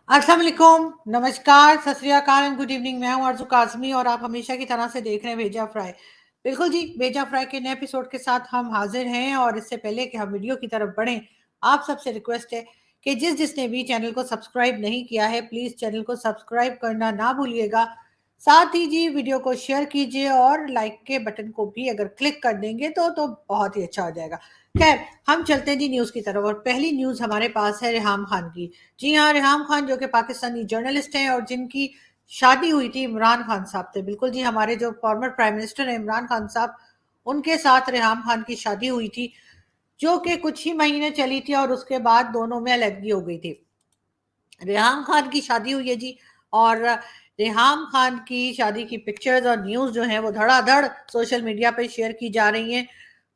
अस्सलाम वालेकुम, नमस्कार, सत श्री अकाल एंड गुड इवनिंग। मैं हूं आरज़ू काज़मी और आप हमेशा की तरह से देख रहे हैं भेजा फ्राई। बिल्कुल जी, भेजा फ्राई के नए एपिसोड के साथ हम हाजिर हैं और इससे पहले कि हम वीडियो की तरफ बढ़ें, आप सबसे रिक्वेस्ट है कि जिसने भी चैनल को सब्सक्राइब नहीं किया है, प्लीज़ चैनल को सब्सक्राइब करना ना भूलिएगा। साथ ही जी वीडियो को शेयर कीजिए और लाइक के बटन को भी अगर क्लिक कर देंगे तो बहुत ही अच्छा हो जाएगा। खैर, हम चलते हैं जी न्यूज़ की तरफ और पहली न्यूज़ हमारे पास है रेहाम खान की। जी हाँ, रेहाम खान जो कि पाकिस्तानी जर्नलिस्ट हैं और जिनकी शादी हुई थी इमरान खान साहब से। बिल्कुल जी, हमारे जो फॉर्मर प्राइम मिनिस्टर हैं इमरान खान साहब, उनके साथ रेहाम खान की शादी हुई थी, जो कि कुछ ही महीने चली थी और उसके बाद दोनों में अलग हो गई थी। रेहाम खान की शादी हुई है जी और रेहाम खान की शादी की पिक्चर्स और न्यूज़ जो हैं वो धड़ाधड़ सोशल मीडिया पे शेयर की जा रही हैं।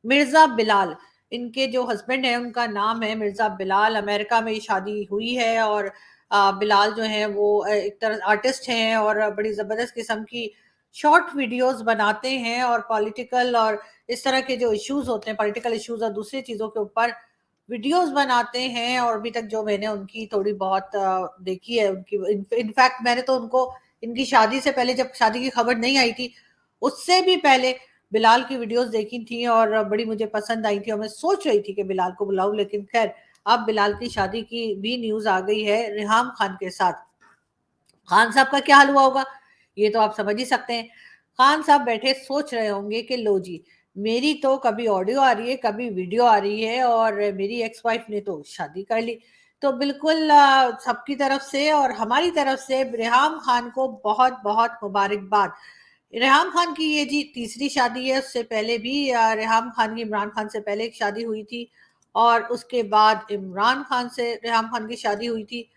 मिर्ज़ा बिलाल, इनके जो हस्बैंड हैं उनका नाम है मिर्ज़ा बिलाल। अमेरिका में ये शादी हुई है और बिलाल जो हैं वो एक तरह आर्टिस्ट हैं और बड़ी ज़बरदस्त किस्म की शॉर्ट वीडियोज़ बनाते हैं और पॉलिटिकल और इस तरह के जो इश्यूज़ होते हैं, पॉलिटिकल इश्यूज़ और दूसरी चीज़ों के ऊपर वीडियोस बनाते हैं। और अभी तक जो मैंने उनकी थोड़ी बहुत देखी है उनकी, इनफैक्ट मैंने तो उनको इनकी शादी से पहले, जब शादी की खबर नहीं आई थी, उससे भी पहले बिलाल की वीडियोस देखी थी और बड़ी मुझे पसंद आई थी और मैं सोच रही थी कि बिलाल को बुलाऊं, लेकिन खैर अब बिलाल की शादी की भी न्यूज आ गई है रेहाम खान के साथ। खान साहब का क्या हाल हुआ होगा, ये तो आप समझ ही सकते हैं। खान साहब बैठे सोच रहे होंगे कि लो जी, मेरी तो कभी ऑडियो आ रही है, कभी वीडियो आ रही है और मेरी एक्स वाइफ ने तो शादी कर ली। तो बिल्कुल सबकी तरफ से और हमारी तरफ से रेहाम खान को बहुत बहुत मुबारकबाद। रेहाम खान की ये जी तीसरी शादी है। उससे पहले भी रेहाम खान की इमरान खान से पहले एक शादी हुई थी और उसके बाद इमरान खान से रेहाम खान की शादी हुई थी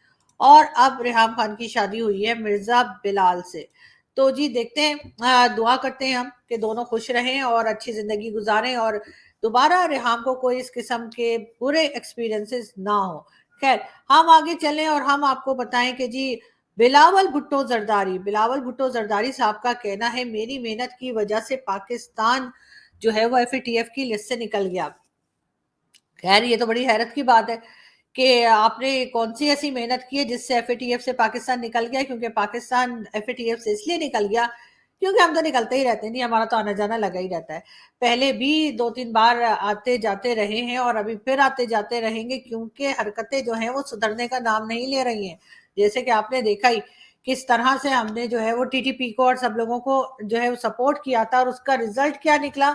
और अब रेहाम खान की शादी हुई है मिर्जा बिलाल से। तो जी देखते हैं, दुआ करते हैं हम कि दोनों खुश रहें और अच्छी जिंदगी गुजारें और दोबारा रेहाम को कोई इस किस्म के बुरे एक्सपीरियंसेस ना हो। खैर, हम आगे चलें और हम आपको बताएं कि जी बिलावल भुट्टो जरदारी साहब का कहना है मेरी मेहनत की वजह से पाकिस्तान जो है वो एफएटीएफ की लिस्ट से निकल गया। खैर, ये तो बड़ी हैरत की बात है कि आपने कौन सी ऐसी मेहनत की है जिससे एफएटीएफ से पाकिस्तान निकल गया। क्योंकि पाकिस्तान एफएटीएफ से इसलिए निकल गया क्योंकि हम तो निकलते ही रहते हैं, नहीं हमारा तो आना जाना लगा ही रहता है। पहले भी 2-3 बार आते जाते रहे हैं और अभी फिर आते जाते रहेंगे क्योंकि हरकतें जो हैं वो सुधरने का नाम नहीं ले रही हैं। जैसे कि आपने देखा ही किस तरह से हमने जो है वो टीटीपी को और सब लोगों को जो है सपोर्ट किया था और उसका रिजल्ट क्या निकला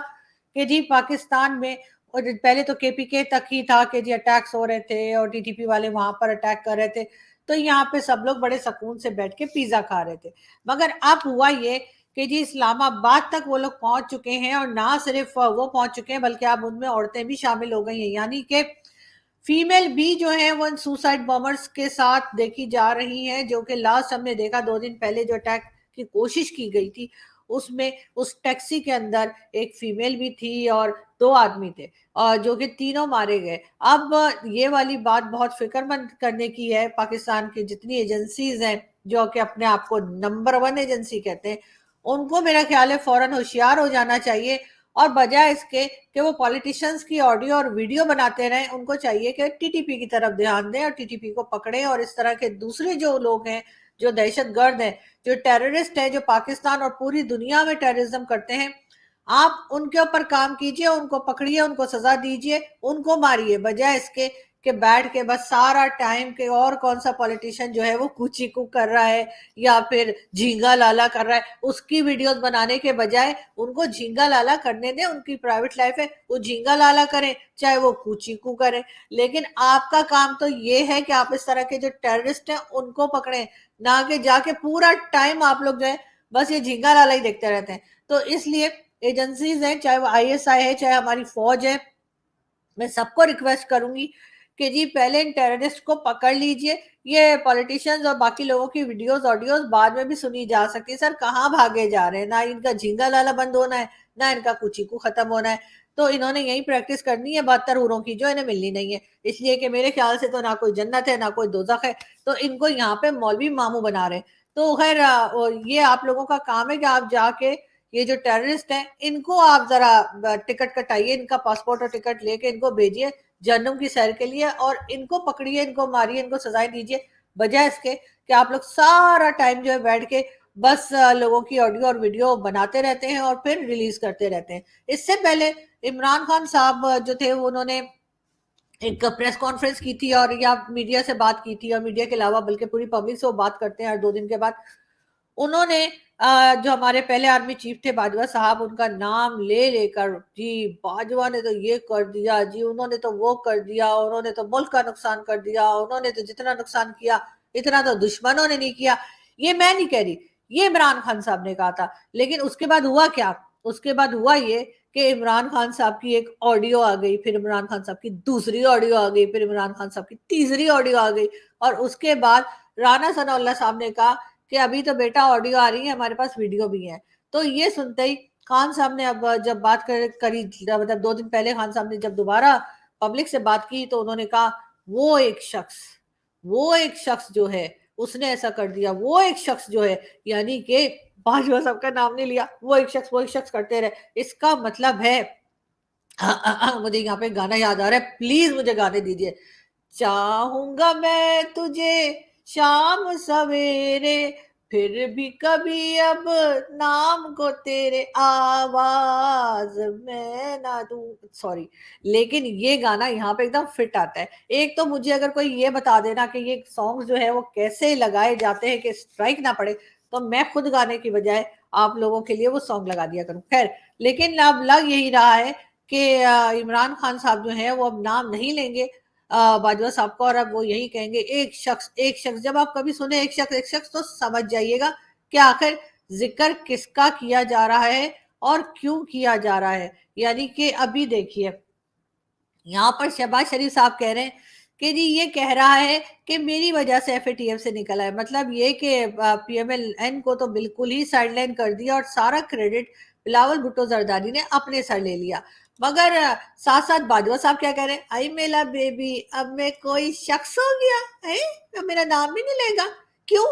कि जी पाकिस्तान में, और पहले तो केपीके तक ही था कि जी अटैक्स हो रहे थे और टीटीपी वाले वहां पर अटैक कर रहे थे, तो यहाँ पे सब लोग बड़े सुकून से बैठ के पिज्जा खा रहे थे। मगर अब हुआ ये कि जी इस्लामाबाद तक वो लोग पहुंच चुके हैं और ना सिर्फ वो पहुंच चुके हैं बल्कि अब उनमें औरतें भी शामिल हो गई हैं। यानी कि फीमेल भी जो है वो सुसाइड बॉम्बर्स के साथ देखी जा रही हैं, जो कि लास्ट हमने देखा 2 दिन पहले जो अटैक की कोशिश की गई थी उसमें उस टैक्सी के अंदर एक फीमेल भी थी और 2 आदमी थे और जो कि तीनों मारे गए। अब ये वाली बात बहुत फिक्रमंद करने की है। पाकिस्तान की जितनी एजेंसीज हैं जो कि अपने आप को नंबर 1 एजेंसी कहते हैं, उनको मेरा ख्याल है फौरन होशियार हो जाना चाहिए और बजाय इसके कि वो पॉलिटिशियंस की ऑडियो और वीडियो बनाते रहें, उनको चाहिए कि टीटीपी की तरफ ध्यान दें और टीटीपी को पकड़ें और इस तरह के दूसरे जो लोग हैं, जो दहशतगर्द हैं, जो टेररिस्ट हैं, जो पाकिस्तान और पूरी दुनिया में टेररिज्म करते हैं, आप उनके ऊपर काम कीजिए, उनको पकड़िए, उनको सजा दीजिए, उनको मारिए, बजाय इसके कि बैठ के बस सारा टाइम के और कौन सा पॉलिटिशियन जो है वो कूची कू कर रहा है या फिर झींगा लाला कर रहा है, उसकी वीडियोस बनाने के बजाय उनको झींगा लाला करने दें। उनकी प्राइवेट लाइफ है, वो झींगा लाला करें चाहे वो कूची कू करें। लेकिन आपका काम तो ये है कि आप इस तरह के जो टेररिस्ट हैं उनको पकड़ें, ना कि जाके पूरा टाइम आप लोग जो है बस ये झींगा लाला ही देखते रहते हैं। तो इसलिए एजेंसीज हैं, चाहे वो आईएसआई है चाहे हमारी फौज है, मैं सबको रिक्वेस्ट करूंगी कि जी पहले इन टेररिस्ट को पकड़ लीजिए। ये पॉलिटिशियंस और बाकी लोगों की वीडियोस ऑडियोस बाद में भी सुनी जा सकती है। सर कहाँ भागे जा रहे हैं, ना इनका झींगा लाला बंद होना है ना इनका कुचीकू खत्म होना है। तो इन्होंने यही प्रैक्टिस करनी है 72 हूरों की जो इन्हें मिलनी नहीं है, इसलिए कि मेरे ख्याल से तो ना कोई जन्नत है ना कोई दोजख है, तो इनको यहाँ पे मौलवी मामू बना रहे हैं। तो खैर ये आप लोगों का काम है कि आप जाके ये जो टेररिस्ट हैं इनको आप जरा टिकट कटाइए, इनका पासपोर्ट और टिकट लेके इनको भेजिए जहन्नुम की सैर के लिए और इनको पकड़िए, इनको मारिए, इनको सजाएं दीजिए। बजाय इसके कि आप लोग सारा टाइम जो है बैठ के बस लोगों की ऑडियो और वीडियो बनाते रहते हैं और फिर रिलीज करते रहते हैं। इससे पहले इमरान खान साहब जो थे उन्होंने एक प्रेस कॉन्फ्रेंस की थी और या मीडिया से बात की थी, और मीडिया के अलावा बल्कि पूरी पब्लिक से वो बात करते हैं हर 2 दिन के बाद। उन्होंने जो हमारे पहले आर्मी चीफ थे बाजवा साहब, उनका नाम ले लेकर, जी बाजवा ने तो ये कर दिया, जी उन्होंने तो वो कर दिया, उन्होंने तो मुल्क का नुकसान कर दिया, उन्होंने तो जितना नुकसान किया इतना तो दुश्मनों ने नहीं किया। ये मैं नहीं कह रही, ये इमरान खान साहब ने कहा था। लेकिन उसके बाद हुआ क्या? उसके बाद हुआ ये कि इमरान खान साहब की एक ऑडियो आ गई, फिर इमरान खान साहब की दूसरी ऑडियो आ गई, फिर इमरान खान साहब की तीसरी ऑडियो आ गई, और उसके बाद राना सनाउल्लाह साहब ने कहा कि अभी तो बेटा ऑडियो आ रही है, हमारे पास वीडियो भी है। तो ये सुनते ही खान साहब ने अब जब बात करी, मतलब 2 दिन पहले खान साहब ने जब दोबारा पब्लिक से बात की, तो उन्होंने कहा वो एक शख्स वो एक शख्स जो है उसने ऐसा कर दिया, वो एक शख्स जो है, यानी कि बाजवा साहब का नाम नहीं लिया, वो एक शख्स करते रहे। इसका मतलब है मुझे यहाँ पे गाना याद आ रहा है, प्लीज मुझे गाने दीजिए। चाहूंगा मैं तुझे शाम सवेरे, फिर भी कभी अब नाम को तेरे आवाज मैं ना दूं। सॉरी, लेकिन ये गाना यहाँ पे एकदम फिट आता है। एक तो मुझे अगर कोई ये बता देना कि ये सॉन्ग जो है वो कैसे लगाए जाते हैं कि स्ट्राइक ना पड़े, तो मैं खुद गाने की बजाय आप लोगों के लिए वो सॉन्ग लगा दिया करूं। खैर, लेकिन अब लग यही रहा है कि इमरान खान साहब जो है वो अब नाम नहीं लेंगे बाजवा साहब को, और अब वो यही कहेंगे एक शख्स एक शख्स। जब आप कभी सुने एक शख्स तो समझ जाइएगा कि आखिर जिक्र किसका किया जा रहा है और क्यों किया जा रहा है। यानी कि अभी देखिए, यहाँ पर शहबाज शरीफ साहब कह रहे हैं कि जी ये कह रहा है कि मेरी वजह से एफएटीएफ से निकला है। मतलब ये कि पीएमएलएन को तो बिल्कुल ही साइडलाइन कर दिया और सारा क्रेडिट बिलावल भुट्टो जरदारी ने अपने सर ले लिया। मगर साथ साथ बाजवा साहब क्या कह रहे हैं, आई मेला बेबी अब मैं कोई शख्स हो गया है, अब मेरा नाम भी नहीं लेगा, क्यों?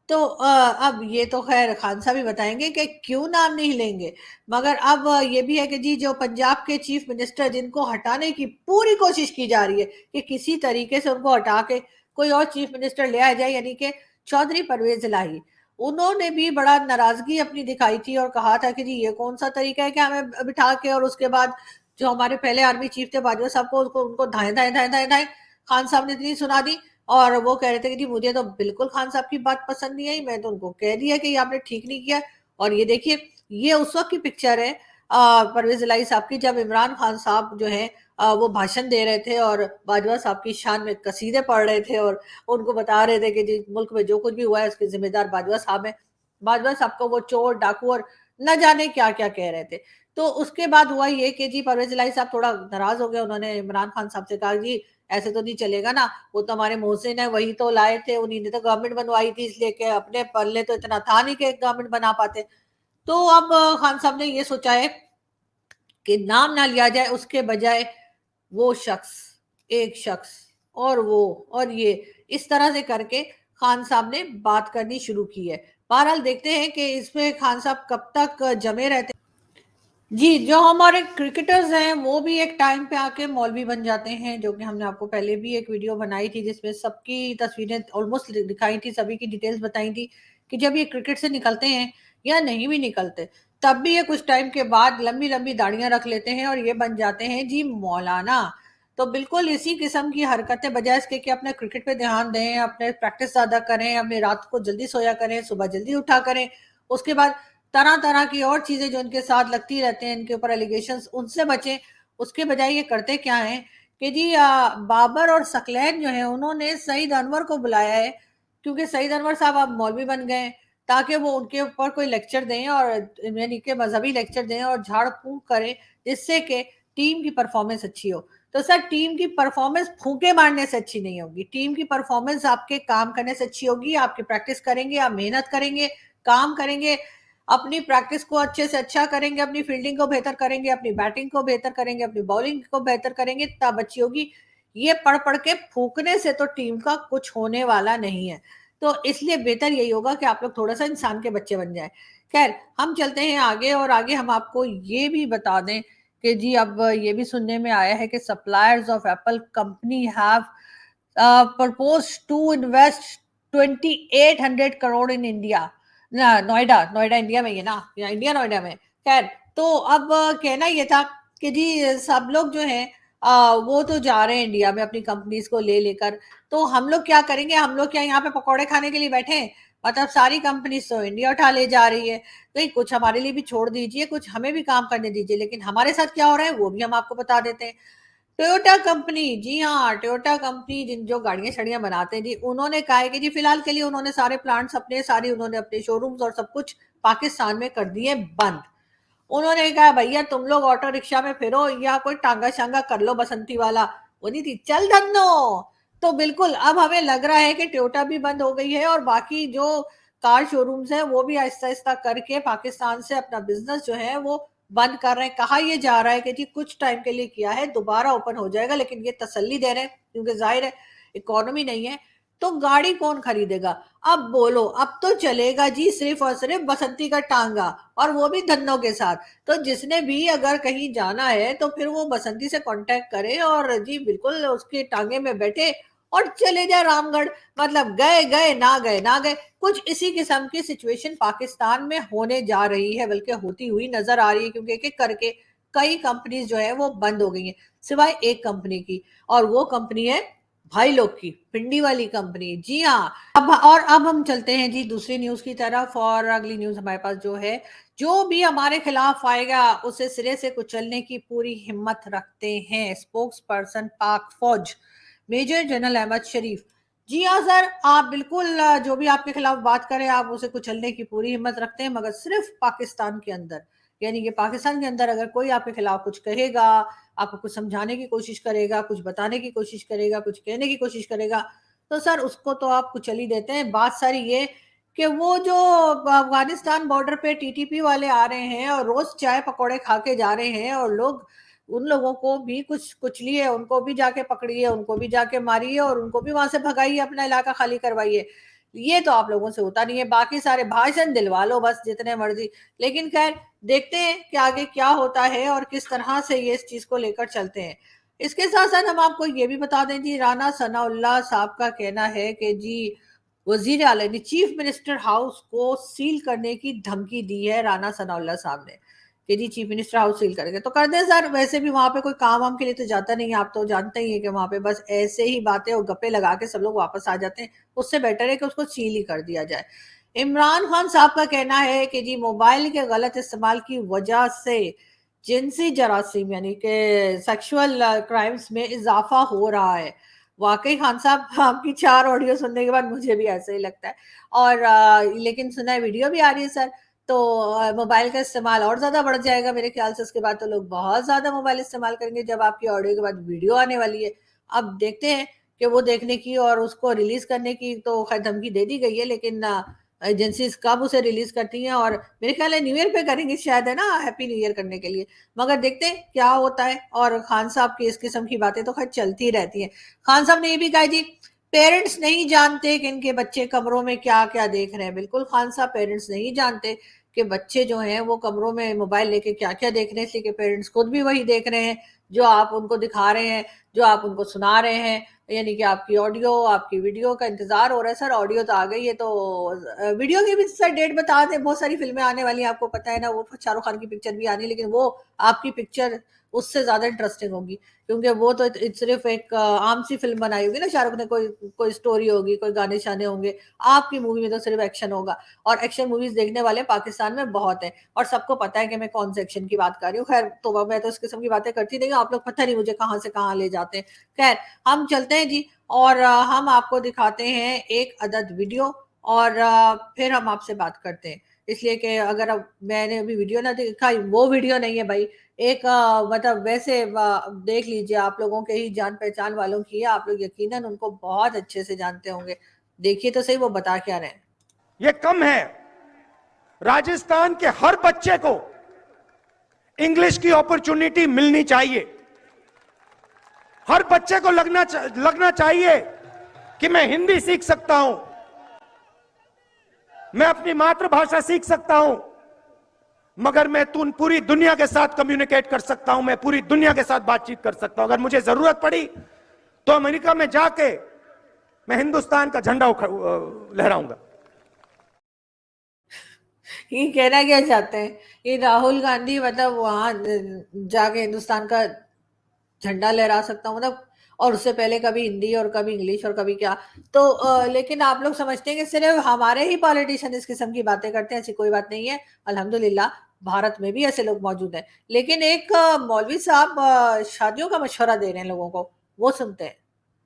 तो अब ये तो खैर खान साहब ही बताएंगे कि क्यों नाम नहीं लेंगे। मगर अब ये भी है कि जी जो पंजाब के चीफ मिनिस्टर जिनको हटाने की पूरी कोशिश की जा रही है कि किसी तरीके से उनको हटा के कोई और चीफ मिनिस्टर ले आया जाए, यानी कि चौधरी परवेज इलाही, उन्होंने भी बड़ा नाराजगी अपनी दिखाई थी और कहा था कि जी ये कौन सा तरीका है कि हमें बिठा के, और उसके बाद जो हमारे पहले आर्मी चीफ थे बाजवा साहब को उनको धाए धाए धाए धाए धाए खान साहब ने इतनी सुना दी। और वो कह रहे थे कि जी मुझे तो बिल्कुल खान साहब की बात पसंद नहीं आई, मैं तो उनको कह दिया कि ये आपने ठीक नहीं किया। और ये देखिए, ये उस वक्त की पिक्चर है परवेज इलाही साहब की, जब इमरान खान साहब जो है वो भाषण दे रहे थे और बाजवा साहब की शान में कसीदे पढ़ रहे थे और उनको बता रहे थे कि जी मुल्क में जो कुछ भी हुआ है उसके जिम्मेदार बाजवा साहब है। बाजवा साहब को वो चोर डाकू और न जाने क्या क्या कह रहे थे। तो उसके बाद हुआ ये कि जी परवेज इलाही साहब थोड़ा नाराज हो गए, उन्होंने इमरान खान साहब से कहा जी ऐसे तो नहीं चलेगा ना, वो तो हमारे मोहसिन है, वही तो लाए थे, उन्हीं ने तो गवर्नमेंट बनवाई थी, इसलिए कि अपने पल्ले तो इतना था नहीं कि गवर्नमेंट बना पाते। तो अब खान साहब ने ये सोचा है कि नाम ना लिया जाए, उसके बजाय वो शख्स एक शख्स और वो और ये, इस तरह से करके खान साहब ने बात करनी शुरू की है। बहरहाल देखते हैं कि इसमें खान साहब कब तक जमे रहते हैं। जी, जो हमारे क्रिकेटर्स हैं वो भी एक टाइम पे आके मौलवी बन जाते हैं, जो कि हमने आपको पहले भी एक वीडियो बनाई थी जिसमें सबकी तस्वीरें ऑलमोस्ट दिखाई थी, सभी की डिटेल्स बताई थी कि जब ये क्रिकेट से निकलते हैं या नहीं भी निकलते, तब भी ये कुछ टाइम के बाद लंबी लंबी दाढ़ियां रख लेते हैं और ये बन जाते हैं जी मौलाना। तो बिल्कुल इसी किस्म की हरकतें, बजाय इसके कि अपने क्रिकेट पे ध्यान दें, अपने प्रैक्टिस ज्यादा करें, अपनी रात को जल्दी सोया करें, सुबह जल्दी उठा करें, उसके बाद तरह तरह की और चीजें जो इनके साथ लगती रहते हैं, इनके ऊपर एलिगेशंस, उनसे बचें। उसके बजाय ये करते क्या है कि जी बाबर और सकलैन जो है उन्होंने सईद अनवर को बुलाया है, क्योंकि सईद अनवर साहब अब मौलवी बन गए हैं, ताकि वो उनके ऊपर कोई लेक्चर दें और यानी कि मजहबी लेक्चर दें और झाड़ फूंक करें, जिससे कि टीम की परफॉर्मेंस अच्छी हो। तो सर, टीम की परफॉर्मेंस फूके मारने से अच्छी नहीं होगी, टीम की परफॉर्मेंस आपके काम करने से अच्छी होगी। आपकी प्रैक्टिस करेंगे, आप मेहनत करेंगे, काम करेंगे, अपनी प्रैक्टिस को अच्छे से अच्छा करेंगे, अपनी फील्डिंग को बेहतर करेंगे, अपनी बैटिंग को बेहतर करेंगे, अपनी बॉलिंग को बेहतर करेंगे, तब अच्छी होगी। ये पढ़ पढ़ के फूकने से तो टीम का कुछ होने वाला नहीं है। तो इसलिए बेहतर यही होगा कि आप लोग थोड़ा सा इंसान के बच्चे बन जाए। खैर, हम चलते हैं आगे, और आगे हम आपको ये भी बता दें कि जी अब ये भी सुनने में आया है कि suppliers of Apple company have proposed to invest 2800 crore in India, Noida, Noida India में ही है ना, या इंडिया नोएडा में। खैर, तो अब कहना ये था कि जी सब लोग जो है वो तो जा रहे हैं इंडिया में अपनी कंपनीज को ले लेकर, तो हम लोग क्या करेंगे? हम लोग क्या यहाँ पे पकौड़े खाने के लिए बैठे हैं? मतलब सारी कंपनीज तो इंडिया उठा ले जा रही है, नहीं कुछ हमारे लिए भी छोड़ दीजिए, कुछ हमें भी काम करने दीजिए। लेकिन हमारे साथ क्या हो रहा है वो भी हम आपको बता देते हैं। टोयोटा कंपनी, जी हाँ, टोयोटा कंपनी जिन जो गाड़ियां शड़ियां बनाते हैं जी, उन्होंने कहा है कि जी फिलहाल के लिए उन्होंने सारे प्लांट्स अपने, सारी उन्होंने अपने शोरूम्स और सब कुछ पाकिस्तान में कर दिए बंद। उन्होंने कहा भैया तुम लोग ऑटो रिक्शा में फिरो या कोई टांगा शांगा कर लो बसंती वाला, वो नहीं थी चल धन्नो। तो बिल्कुल अब हमें लग रहा है कि टोयोटा भी बंद हो गई है और बाकी जो कार शोरूम्स हैं वो भी आहिस्ता आहिस्ता करके पाकिस्तान से अपना बिजनेस जो है वो बंद कर रहे हैं। कहा यह जा रहा है कि जी कुछ टाइम के लिए किया है, दोबारा ओपन हो जाएगा, लेकिन ये तसल्ली दे रहे हैं क्योंकि जाहिर है इकोनॉमी नहीं है तो गाड़ी कौन खरीदेगा? अब बोलो, अब तो चलेगा जी सिर्फ और सिर्फ बसंती का टांगा, और वो भी धन्नों के साथ। तो जिसने भी अगर कहीं जाना है तो फिर वो बसंती से कांटेक्ट करे और जी बिल्कुल उसके टांगे में बैठे और चले जाए रामगढ़। मतलब गए गए ना गए ना गए, कुछ इसी किस्म की सिचुएशन पाकिस्तान में होने जा रही है, बल्कि होती हुई नजर आ रही है, क्योंकि एक एक करके कई कंपनीज जो है वो बंद हो गई हैं सिवाय एक कंपनी की, और वो कंपनी है भाई लोग की, पिंडी वाली कंपनी। जी हाँ। अब हम चलते हैं जी दूसरी न्यूज की तरफ, और अगली न्यूज हमारे पास जो है, जो भी हमारे खिलाफ आएगा उसे सिरे से कुचलने की पूरी हिम्मत रखते हैं स्पोक्स पर्सन पाक फौज मेजर जनरल अहमद शरीफ। जी हाँ सर, आप बिल्कुल जो भी आपके खिलाफ बात करें आप उसे कुचलने की पूरी हिम्मत रखते हैं, मगर सिर्फ पाकिस्तान के अंदर। यानी कि पाकिस्तान के अंदर अगर कोई आपके खिलाफ कुछ कहेगा, आपको कुछ समझाने की कोशिश करेगा, कुछ बताने की कोशिश करेगा, कुछ कहने की कोशिश करेगा, तो सर उसको तो आप कुचल ही देते हैं। बात सारी ये कि वो जो अफगानिस्तान बॉर्डर पे टीटीपी वाले आ रहे हैं और रोज चाय पकौड़े खा के जा रहे हैं, और लोग उन लोगों को भी कुछ कुचलिए, उनको भी जाके पकड़िए, उनको भी जाके मारिए और उनको भी वहां से भगाइए, अपना इलाका खाली करवाइए। ये तो आप लोगों से होता नहीं है। बाकी सारे भाषण दिलवा लो बस जितने मर्जी, लेकिन खैर देखते हैं कि आगे क्या होता है और किस तरह से ये इस चीज को लेकर चलते हैं। इसके साथ साथ हम आपको ये भी बता दें जी, राना सनाउल्लाह साहब का कहना है कि जी वजीर आला ने चीफ मिनिस्टर हाउस को सील करने की धमकी दी है। राना सनाउल्लाह साहब ने कि जी चीफ मिनिस्टर हाउस सील करेंगे, तो कर दें सर। वैसे भी वहां पे कोई काम वाम के लिए तो जाता नहीं है, आप तो जानते ही है कि वहां पे बस ऐसे ही बातें और गप्पे लगा के सब लोग वापस आ जाते हैं। उससे बेटर है कि उसको सील ही कर दिया जाए। इमरान खान साहब का कहना है कि जी मोबाइल के गलत इस्तेमाल की वजह से जिनसी जरासीम यानी कि सेक्सुअल क्राइम्स में इजाफा हो रहा है। वाकई खान साहब आपकी 4 ऑडियो सुनने के बाद मुझे भी ऐसा ही लगता है। और लेकिन सुना है वीडियो भी आ रही है सर, तो मोबाइल का इस्तेमाल और ज्यादा बढ़ जाएगा मेरे ख्याल से। उसके बाद तो लोग बहुत ज्यादा मोबाइल इस्तेमाल करेंगे जब आपकी ऑडियो के बाद वीडियो आने वाली है। अब देखते हैं कि वो देखने की और उसको रिलीज करने की तो खैर धमकी दे दी गई है, लेकिन एजेंसीज कब उसे रिलीज करती हैं, और मेरे ख्याल है न्यू ईयर पे करेंगे शायद, है ना, हैप्पी न्यू ईयर करने के लिए। मगर देखते हैं क्या होता है। और खान साहब की इस किस्म की बातें तो खैर चलती रहती हैं। खान साहब ने ये भी कहा जी पेरेंट्स नहीं जानते कि इनके बच्चे कमरों में क्या क्या देख रहे हैं। बिल्कुल खान साहब, पेरेंट्स नहीं जानते कि बच्चे जो हैं वो कमरों में मोबाइल लेके क्या क्या देख रहे हैं, इसलिए कि पेरेंट्स खुद भी वही देख रहे हैं जो आप उनको दिखा रहे हैं, जो आप उनको सुना रहे हैं। यानी कि आपकी ऑडियो, आपकी वीडियो का इंतजार हो रहा है। सर ऑडियो तो आ गई है, तो वीडियो की भी सर डेट बता दें। बहुत सारी फिल्में आने वाली हैं, आपको पता है ना, वो शाहरुख खान की पिक्चर भी आनी है, लेकिन वो आपकी पिक्चर उससे ज्यादा इंटरेस्टिंग होगी, क्योंकि वो तो सिर्फ एक आम सी फिल्म बनाई होगी ना शाहरुख ने, कोई कोई स्टोरी होगी, कोई गाने शाने होंगे। आपकी मूवी में तो सिर्फ एक्शन होगा, और एक्शन मूवीज देखने वाले पाकिस्तान में बहुत हैं, और सबको पता है कि मैं कौन से एक्शन की बात कर रही हूँ। खैर तो मैं तो इस किस्म की बातें करती नहीं, आप लोग पता नहीं मुझे कहाँ से कहाँ ले जाते हैं। खैर हम चलते हैं जी, और हम आपको दिखाते हैं एक अदद वीडियो, और फिर हम आपसे बात करते हैं। इसलिए कि अगर अब मैंने अभी वीडियो ना देखा, वो वीडियो नहीं है भाई, एक मतलब वैसे देख लीजिए, आप लोगों के ही जान पहचान वालों की है, आप लोग यकीनन उनको बहुत अच्छे से जानते होंगे। देखिए तो सही वो बता क्या रहे हैं। ये कम है, राजस्थान के हर बच्चे को इंग्लिश की अपॉर्चुनिटी मिलनी चाहिए। हर बच्चे को लगना चाहिए कि मैं हिंदी सीख सकता हूं, मैं अपनी मातृभाषा सीख सकता हूं, मगर मैं पूरी दुनिया के साथ कम्युनिकेट कर सकता हूं, मैं पूरी दुनिया के साथ बातचीत कर सकता हूं। अगर मुझे जरूरत पड़ी तो अमेरिका में जाके मैं हिंदुस्तान का झंडा लहराऊंगा। ये कहना क्या चाहते हैं? ये राहुल गांधी मतलब वहां जाके हिंदुस्तान का झंडा लहरा सकता हूँ मतलब, और उससे पहले कभी हिंदी और कभी इंग्लिश और कभी क्या। तो लेकिन आप लोग समझते हैं कि सिर्फ हमारे ही पॉलिटिशियन इस किस्म की बातें करते हैं, ऐसी कोई बात नहीं है। अल्हम्दुलिल्लाह भारत में भी ऐसे लोग मौजूद हैं। लेकिन एक मौलवी साहब शादियों का मशवरा दे रहे हैं लोगों को, वो सुनते हैं।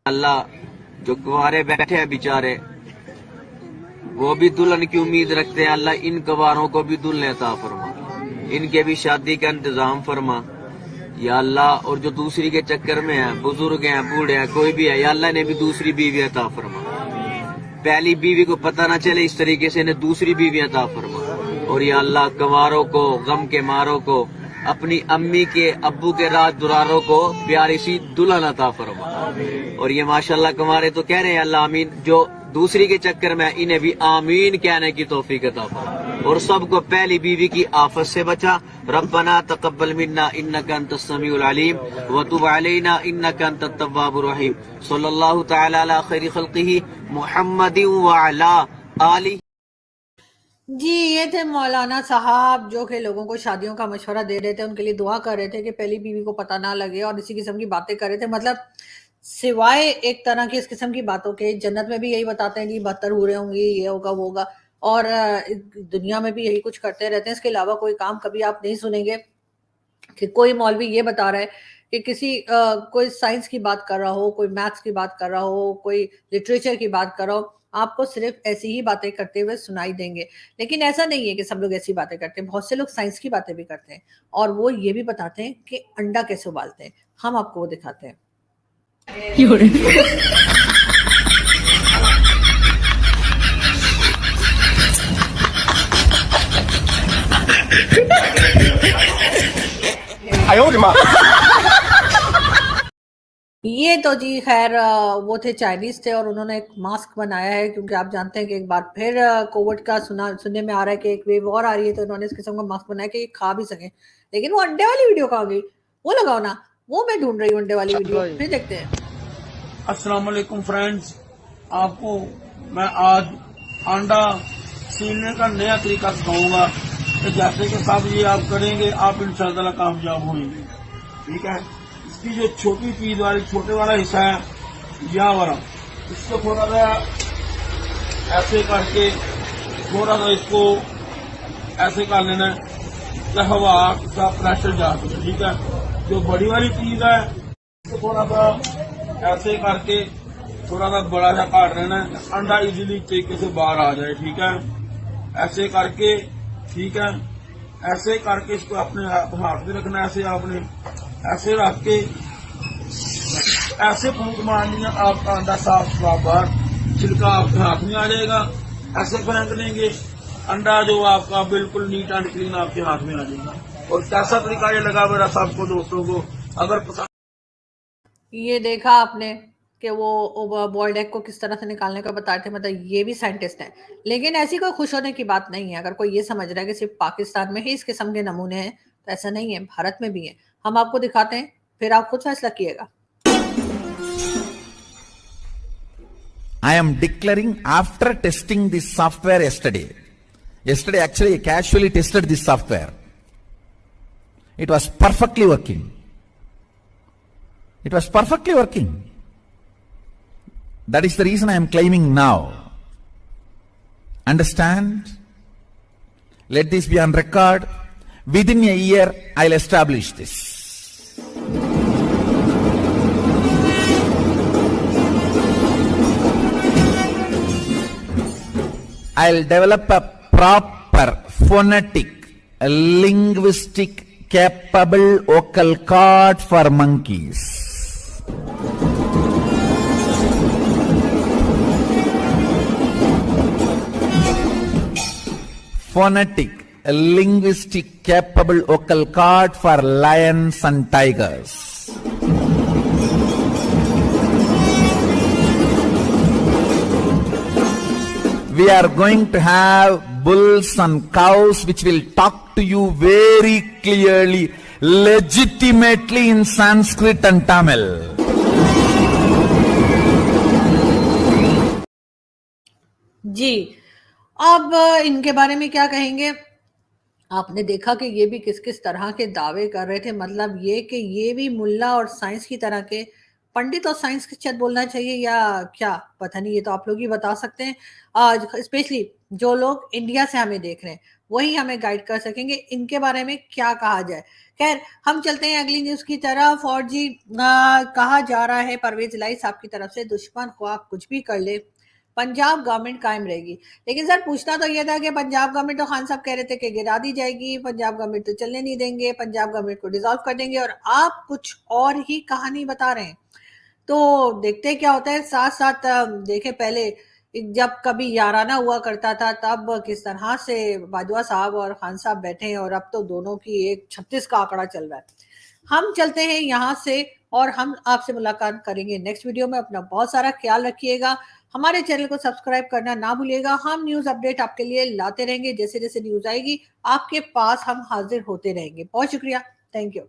अल्लाह जो कुंवारे बैठे हैं बेचारे, वो भी दुल्हन की उम्मीद रखते हैं, अल्लाह इन कुंवारों को भी दुल्हन अता फरमा, इनके भी शादी का इंतजाम फरमा या अल्लाह। और जो दूसरी के चक्कर में है, बुजुर्ग हैं, बूढ़े हैं, कोई भी है, या अल्लाह ने भी दूसरी बीवी अता फरमा। पहली बीवी को पता ना चले इस तरीके से इन्हें दूसरी बीवी अता फरमा। और या अल्लाह कुंवारों को, गम के मारों को, अपनी अम्मी के अब्बू के राज दुरारों को प्यारी सी दुल्हन अता फरमा। और ये माशाल्लाह कुंवारे तो कह रहे हैं अल्लाह आमीन, जो दूसरी के चक्कर में इन्हें भी आमीन कहने की तौफीक अता फरमा। और सबको पहली बीवी की आफत से बचा। रब्बना तकब्बल मिन्ना इन्नका अंतस समीउल अलीम व तुब अलैना इन्नका अंतत तव्वाबुर रहीम। सल्लल्लाहु तआला अला खैरि खल्किही मुहम्मदिन व अला आलिहि। जी, ये थे मौलाना साहब जो कि लोगों को शादियों का मशवरा दे रहे थे, उनके लिए दुआ कर रहे थे कि पहली बीवी को पता ना लगे, और इसी किस्म की बातें कर रहे थे। मतलब सिवाय एक तरह की इस किस्म की बातों के, जन्नत में भी यही बताते हैं कि बदतर हो रहे होंगी, ये होगा वो होगा, और दुनिया में भी यही कुछ करते रहते हैं। इसके अलावा कोई काम कभी आप नहीं सुनेंगे कि कोई मौलवी ये बता रहा है कि कोई साइंस की बात कर रहा हो, कोई मैथ्स की बात कर रहा हो, कोई लिटरेचर की बात कर रहा हो, आपको सिर्फ ऐसी ही बातें करते हुए सुनाई देंगे। लेकिन ऐसा नहीं है कि सब लोग ऐसी बातें करते हैं, बहुत से लोग साइंस की बातें भी करते हैं, और वो ये भी बताते हैं कि अंडा कैसे उबालते हैं। हम आपको वो दिखाते हैं। ये तो जी खैर वो थे चाइनीज थे, और उन्होंने एक मास्क बनाया है, क्योंकि आप जानते हैं कि एक बार फिर कोविड का सुनने में आ रहा है कि एक वेव और आ रही है, तो उन्होंने इस किस्म का मास्क बनाया कि ये खा भी सके। लेकिन वो अंडे वाली वीडियो कहाँ गई? वो लगाओ ना, वो मैं ढूंढ रही हूँ अंडे वाली वीडियो, फिर देखते हैं। अस्सलाम वालेकुम फ्रेंड्स, आपको मैं आज अंडा सीलने का नया तरीका सिखाऊंगा। तो जैसे कि साहब ये आप करेंगे, आप इंशाअल्लाह कामयाब होंगे। ठीक है, इसकी जो छोटी चीज वाली, छोटे वाला हिस्सा है, यह वाला, इसको थोड़ा सा ऐसे करके, थोड़ा सा इसको ऐसे कर लेना है कि हवा का प्रेशर जा सके। ठीक है, जो बड़ी वाली चीज है, इसको थोड़ा सा ऐसे करके थोड़ा सा बड़ा सा काट लेना है, अंडा इजीली तरीके से बाहर आ जाए। ठीक है, ऐसे करके, ठीक है, ऐसे करके इसको अपने हाथ में रखना है। ऐसे आपने ऐसे रख के ऐसे फूंक मारनी है, आपका अंडा साफ साफ बाहर, छिलका आपके हाथ में आ जाएगा। ऐसे फेंक लेंगे, अंडा जो आपका बिल्कुल नीट एंड क्लीन आपके हाथ में आ जाएगा। और कैसा तरीका ये लगा मेरा सबको दोस्तों को अगर पसंद। ये देखा आपने कि वो बॉइल्ड एग को किस तरह से निकालने का बताए थे। मतलब ये भी साइंटिस्ट हैं, लेकिन ऐसी कोई खुश होने की बात नहीं है। अगर कोई ये समझ रहा है कि सिर्फ पाकिस्तान में ही इस किस्म के नमूने हैं, तो ऐसा नहीं है, भारत में भी है। हम आपको दिखाते हैं, फिर आप खुद फैसला किएगा। I am declaring after testing this software yesterday. Yesterday actually I casually tested this software. It was perfectly working. It was perfectly working. That is the reason I am claiming now. Understand? Let this be on record. Within a year, I'll establish this. I'll develop a proper phonetic, linguistic, capable vocal cord for monkeys. Phonetic, linguistic, capable vocal cord for lions and tigers. We are going to have bulls and cows which will talk to you very clearly, legitimately in Sanskrit and Tamil. जी, अब इनके बारे में क्या कहेंगे? आपने देखा कि ये भी किस-किस तरह के दावे कर रहे थे, मतलब ये कि ये भी मुल्ला और साइंस की तरह के पंडित और साइंस के शायद बोलना चाहिए या क्या? पता नहीं, ये तो आप लोग ही बता सकते हैं। स्पेशली जो लोग इंडिया से हमें देख रहे हैं, वही हमें गाइड कर सकेंगे, इनके बारे में क्या कहा जाए। खैर, हम चलते हैं अगली न्यूज़ की तरफ और जी कहा जा रहा है परवेज़ इलाही साहब की तरफ से दुश्मन ख्वाह कुछ भी कर ले, पंजाब गवर्नमेंट कायम रहेगी। लेकिन सर पूछना तो ये था कि पंजाब गवर्नमेंट तो खान साहब कह रहे थे कि गिरा दी जाएगी, पंजाब गवर्नमेंट तो चलने नहीं देंगे, पंजाब गवर्नमेंट को डिसॉल्व कर देंगे और आप कुछ और ही कहानी बता रहे हैं। तो देखते हैं क्या होता है। साथ-साथ देखें पहले जब कभी याराना हुआ करता था तब किस तरह से बाजवा साहब और खान साहब बैठे हैं और अब तो दोनों की एक 36 का आंकड़ा चल रहा है। हम चलते हैं यहाँ से और हम आपसे मुलाकात करेंगे नेक्स्ट वीडियो में। अपना बहुत सारा ख्याल रखिएगा। हमारे चैनल को सब्सक्राइब करना ना भूलिएगा। हम न्यूज़ अपडेट आपके लिए लाते रहेंगे। जैसे-जैसे न्यूज़ आएगी आपके पास हम हाज़िर होते रहेंगे। बहुत शुक्रिया। Thank you.